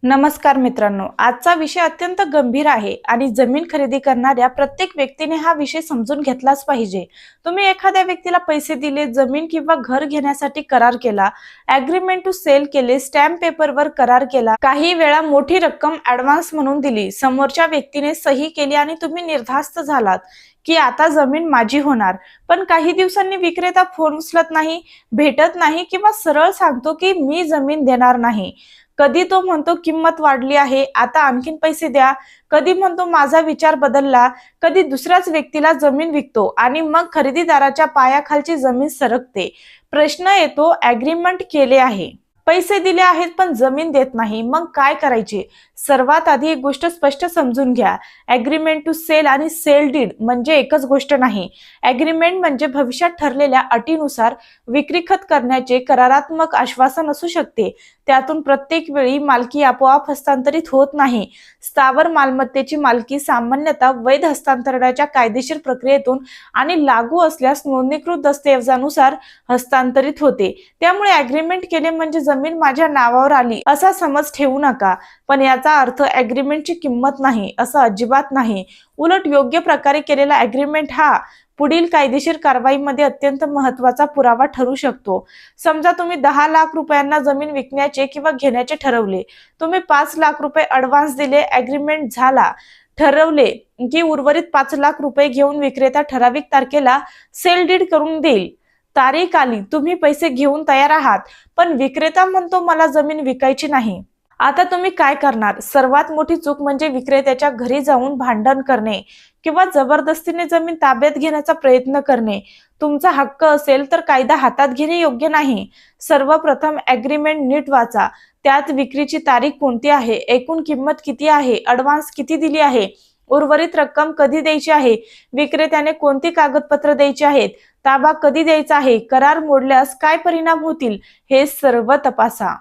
नमस्कार मित्रांनो, आजचा विषय अत्यंत गंभीर आहे आणि जमीन खरेदी करणाऱ्या प्रत्येक व्यक्तीने हा विषय समजून घेतलाच पाहिजे। तुम्ही एखाद्या व्यक्तीला पैसे दिले, जमीन किंवा घर घेण्यासाठी करार केला, ॲग्रीमेंट टू सेल केले, स्टॅम्प पेपरवर करार केला, काही वेळा मोठी रक्कम ॲडव्हान्स म्हणून दिली, समोरच्या व्यक्तीने सही केली आणि तुम्ही निर्धास्त झालात की आता जमीन माझी होणार। पण काही दिवसांनी विक्रेता फोन उचलत नाही, भेटत नाही किंवा सरळ सांगतो की मी जमीन देणार नाही। कधी तो म्हणतो किंमत वाढली आहे, आता आणखीन पैसे द्या, कधी म्हणतो माझा विचार बदलला, कधी दुसऱ्याच व्यक्तीला जमीन विकतो आणि मग खरेदीदाराच्या पायाखालची जमीन सरकते। प्रश्न येतो, ॲग्रीमेंट केले आहे, पैसे दिले आहेत पण जमीन देत नाही, मग काय करायचे? सर्वात आधी एक गोष्ट स्पष्ट समजून घ्या, ॲग्रीमेंट टू सेल आणि सेल डीड म्हणजे एकच गोष्ट नाही। ॲग्रीमेंट म्हणजे भविष्यात ठरलेल्या अटीनुसार विक्री खत करण्याचे करारात्मक आश्वासन असू शकते। त्यातून प्रत्येक वेळी मालकी आपोआप हस्तांतरित होत नाही। स्थावर मालमत्तेची मालकी सामान्यतः वैध हस्तांतरणाच्या कायदेशीर प्रक्रियेतून आणि लागू असल्यास नोंदणीकृत दस्तऐवजानुसार हस्तांतरित होते। त्यामुळे ॲग्रीमेंट केले म्हणजे जमीन माझ्या नावावर आली असा समज ठेवू नका, पण याचा अर्थ ॲग्रीमेंटची किंमत नाही असं अजिबात नाही। उलट योग्य प्रकारे केलेला ॲग्रीमेंट हा पुढील कायदेशीर कारवाईमध्ये अत्यंत महत्त्वाचा पुरावा ठरू शकतो। समजा तुम्ही 10 लाख रुपयांना जमीन विकण्याचे किंवा घेण्याचे ठरवले, तुम्ही 5 लाख रुपये ॲडव्हान्स दिले, ॲग्रीमेंट झाला, ठरवले की उर्वरित 5 लाख रुपये घेऊन विक्रेता ठराविक तारखेला सेल डीड करून देईल। तारीख आली, तुम्ही पैसे घेऊन तयार आहात, पण विक्रेता म्हणतो मला जमीन विकायची नाही। आता तुम्ही काय करणार? सर्वात मोठी चूक म्हणजे विक्रेत्याच्या घरी जाऊन भांडण करणे किंवा जबरदस्तीने जमीन ताब्यात घेण्याचा प्रयत्न करणे। तुमचा हक्क असेल तर कायदा हातात घेणे योग्य नाही। सर्वप्रथम ॲग्रीमेंट नीट वाचा, त्यात विक्रीची तारीख कोणती आहे, एकूण किंमत किती आहे, ॲडव्हान्स किती दिली आहे, उर्वरित रक्कम कधी द्यायची आहे, विक्रेत्याने कोणती कागदपत्र द्यायची आहेत, ताबा कधी द्यायचा आहे, करार मोडल्यास काय परिणाम होतील, हे सर्व तपासा।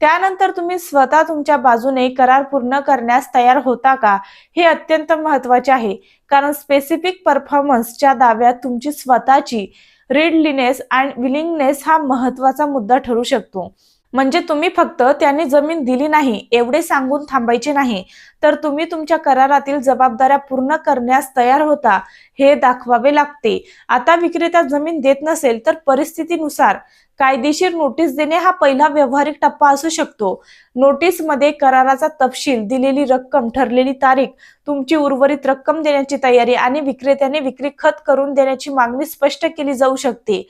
त्यानंतर तुम्ही स्वतः तुमच्या बाजूने करार पूर्ण करण्यास तयार होता का, हे अत्यंत महत्त्वाचे आहे। कारण स्पेसिफिक परफॉर्मन्सच्या दाव्यात तुमची स्वतःची रीडलीनेस अँड विलिंगनेस हा महत्त्वाचा मुद्दा ठरू शकतो। म्हणजे तुम्ही फक्त त्याने जमीन दिली नाही एवढे सांगून थांबायचे नाही, तर तुम्ही तुमच्या करारातील जबाबदाऱ्या पूर्ण करण्यास तयार होता हे दाखवावे लागते। आता विक्रेता जमीन देत नसेल तर परिस्थितीनुसार कायदेशीर नोटीस देणे हा पहिला व्यावहारिक टप्पा असू शकतो। नोटीसमध्ये कराराचा तपशील, दिलेली रक्कम, ठरलेली तारीख, तुमची उर्वरित रक्कम देण्याची तयारी आणि विक्रेत्याने विक्री खत करून देण्याची मागणी स्पष्ट केली जाऊ शकते।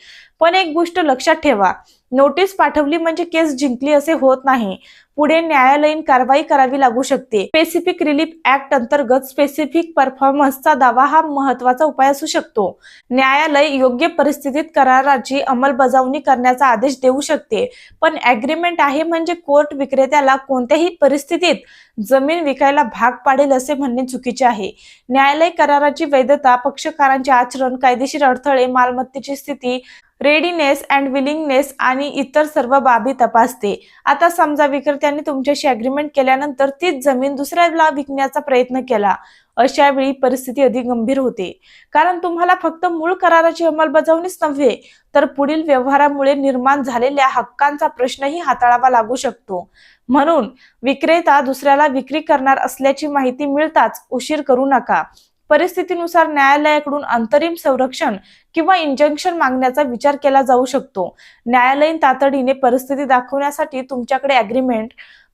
पण एक गोष्ट लक्षात ठेवा, नोटीस पाठवली म्हणजे केस जिंकली असे होत नाही। पुढे न्यायालयीन कारवाई करावी लागू शकते। स्पेसिफिक रिलीफ ऍक्ट अंतर्गत स्पेसिफिक परफॉर्मन्सचा दावा हा महत्त्वाचा उपाय असू शकतो। न्यायालय योग्य परिस्थितीत कराराची अंमलबजावणी करण्याचा आदेश देऊ शकते, पण ॲग्रीमेंट आहे म्हणजे कोर्ट विक्रेत्याला कोणत्याही परिस्थितीत जमीन विकायला भाग पाडेल असे म्हणणे चुकीचे आहे। न्यायालय कराराची वैधता, पक्षकारांचे आचरण, कायदेशीर अडथळे, मालमत्तेची स्थिती, रेडीनेस अँड विलिंगनेस आणि इतर सर्व बाबी तपासते। आता समजा विक्रेत्याने तुमच्याशी ॲग्रीमेंट केल्यानंतर तीच जमीन दुसऱ्याला विकण्याचा प्रयत्न केला, अशा वेळी परिस्थिती अधिक गंभीर होते। कारण तुम्हाला फक्त मूळ कराराची अंमलबजावणीच नव्हे तर पुढील व्यवहारामुळे निर्माण झालेल्या हक्कांचा प्रश्नही हाताळावा लागू शकतो। म्हणून विक्रेता दुसऱ्याला विक्री करणार असल्याची माहिती मिळताच उशीर करू नका। परिस्थितीनुसार न्यायालयाकडून अंतरिम संरक्षण किंवा इंजंक्शन मागण्याचा विचार केला जाऊ शकतो। न्यायालयीन तातडीने परिस्थिती दाखवण्यासाठी तुमच्याकडे ॲग्रीमेंट,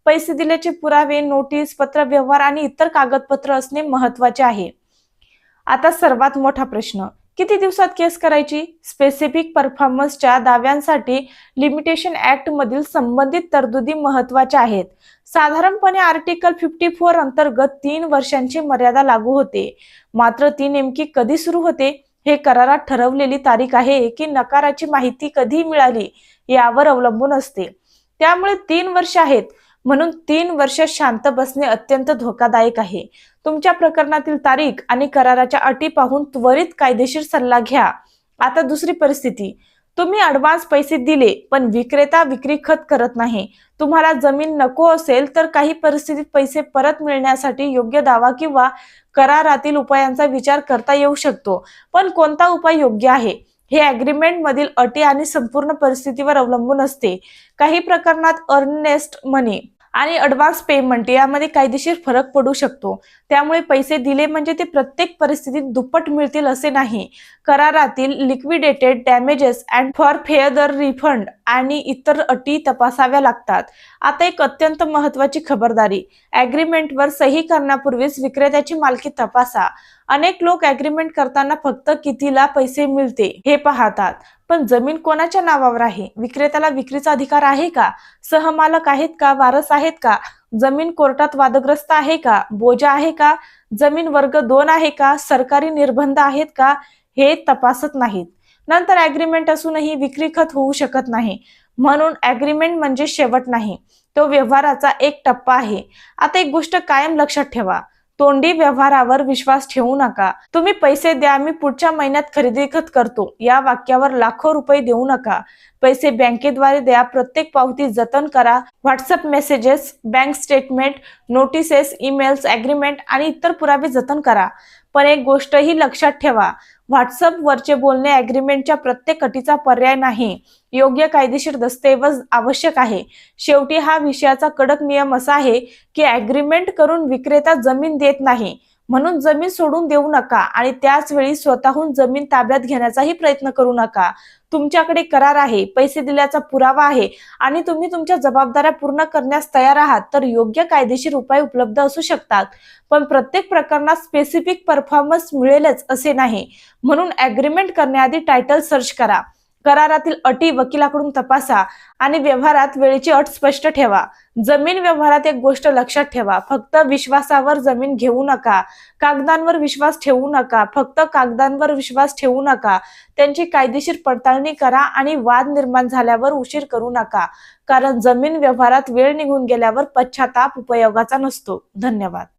पैसे दिल्याचे पुरावे, नोटीस, पत्रव्यवहार आणि इतर कागदपत्र असणे महत्त्वाचे आहे। आता सर्वात मोठा प्रश्न, किती दिवसात केस करायची? स्पेसिफिक परफॉर्मन्सच्या दाव्यांसाठी लिमिटेशन ऍक्ट मधील संबंधित तरतुदी महत्त्वाच्या आहेत। साधारणपणे आर्टिकल 54 अंतर्गत 3 वर्षांची मर्यादा लागू होते। मात्र ती नेमकी कधी सुरू होते, हे करारात ठरवलेली तारीख आहे की नकाराची माहिती कधी मिळाली यावर अवलंबून असते। त्यामुळे 3 वर्ष आहेत म्हणून 3 वर्ष शांत बसणे अत्यंत धोकादायक आहे। तुमच्या प्रकरणातील तारीख आणि कराराच्या अटी पाहून त्वरित कायदेशीर सल्ला घ्या। आता दुसरी परिस्थिती, तुम्ही ॲडव्हान्स पैसे दिले पण विक्रेता विक्री खत करत नाही। तुम्हाला जमीन नको असेल तर काही परिस्थितीत पैसे परत मिळण्यासाठी योग्य दावा किंवा करारातील उपायांचा विचार करता येऊ शकतो। पण कोणता उपाय योग्य आहे हे ॲग्रीमेंट मधील अटी आणि संपूर्ण परिस्थितीवर अवलंबून असते। काही प्रकरणात अर्नेस्ट मनी आणि ॲडव्हान्स पेमेंट यामध्ये कायदेशीर फरक पडू शकतो. त्यामुळे पैसे दिले म्हणजे ते प्रत्येक परिस्थितीत दुप्पट मिळतील असे नाही. करारातील लिक्विडेटेड डॅमेजेस अँड फॉरफेअर रिफंड आणि इतर अटी तपासाव्या लागतात. आता एक अत्यंत महत्त्वाची खबरदारी, ॲग्रीमेंटवर सही करण्यापूर्वीच विक्रेत्याची मालकी तपासा. अनेक लोक ॲग्रीमेंट करताना फक्त कितीला पैसे मिळते हे पाहतात, पण जमीन कोणाच्या नावावर आहे, विक्रेत्याला विक्रीचा अधिकार आहे का, सहमालक आहेत का, वारस आहेत का, जमीन कोर्टात वादग्रस्त आहे का, बोजा आहे का, जमीन वर्ग 2 आहे का, सरकारी निर्बंध आहेत का, हे तपासत नाहीत. नंतर ॲग्रीमेंट असूनही विक्री खत होऊ शकत नाही. म्हणून ॲग्रीमेंट म्हणजे शेवट नाही, तो व्यवहाराचा एक टप्पा आहे. आता एक गोष्ट कायम लक्षात ठेवा, तोंडी व्यवहारावर विश्वास ठेवू नका. तुम्ही पैसे द्या, मी पुढच्या महिन्यात खरेदी खत करतो या वाक्यावर लाखो रुपये देऊ नका. पैसे बँकेद्वारे द्या, प्रत्येक पावती जतन करा. WhatsApp messages, bank statement, notices, emails, agreement आणि इतर पुरावे जतन करा. पण एक गोष्टही लक्षात ठेवा, व्हॉट्सअपवरचे बोलणे ॲग्रीमेंटच्या प्रत्येक अटीचा पर्याय नाही. योग्य कायदेशीर दस्तऐवज आवश्यक आहे. शेवटी हा विषयाचा कडक नियम असा आहे की ॲग्रीमेंट करून विक्रेता जमीन देत नाही, म्हणून जमीन सोडून देऊ नका आणि त्याच वेळी स्वतःहून जमीन ताब्यात घेण्याचाही प्रयत्न करू नका. तुमच्याकडे करार आहे, पैसे दिल्याचा पुरावा आहे आणि तुम्ही तुमच्या जबाबदाऱ्या पूर्ण करण्यास तयार आहात, तर योग्य कायदेशीर उपाय उपलब्ध असू शकतात. पण प्रत्येक प्रकरणात स्पेसिफिक परफॉर्मन्स मिळेलच असे नाही. म्हणून ॲग्रीमेंट करण्याआधी टायटल सर्च करा, करारातील अटी वकिलाकडून तपासा आणि व्यवहारात वेळेची अट स्पष्ट ठेवा. जमीन व्यवहारात एक गोष्ट लक्षात ठेवा, फक्त विश्वासावर जमीन घेऊ नका. कागदांवर विश्वास ठेवू नका, फक्त कागदांवर विश्वास ठेवू नका. त्यांची कायदेशीर पडताळणी करा आणि वाद निर्माण झाल्यावर उशीर करू नका, कारण जमीन व्यवहारात वेळ निघून गेल्यावर पश्चाताप उपयोगाचा नसतो. धन्यवाद.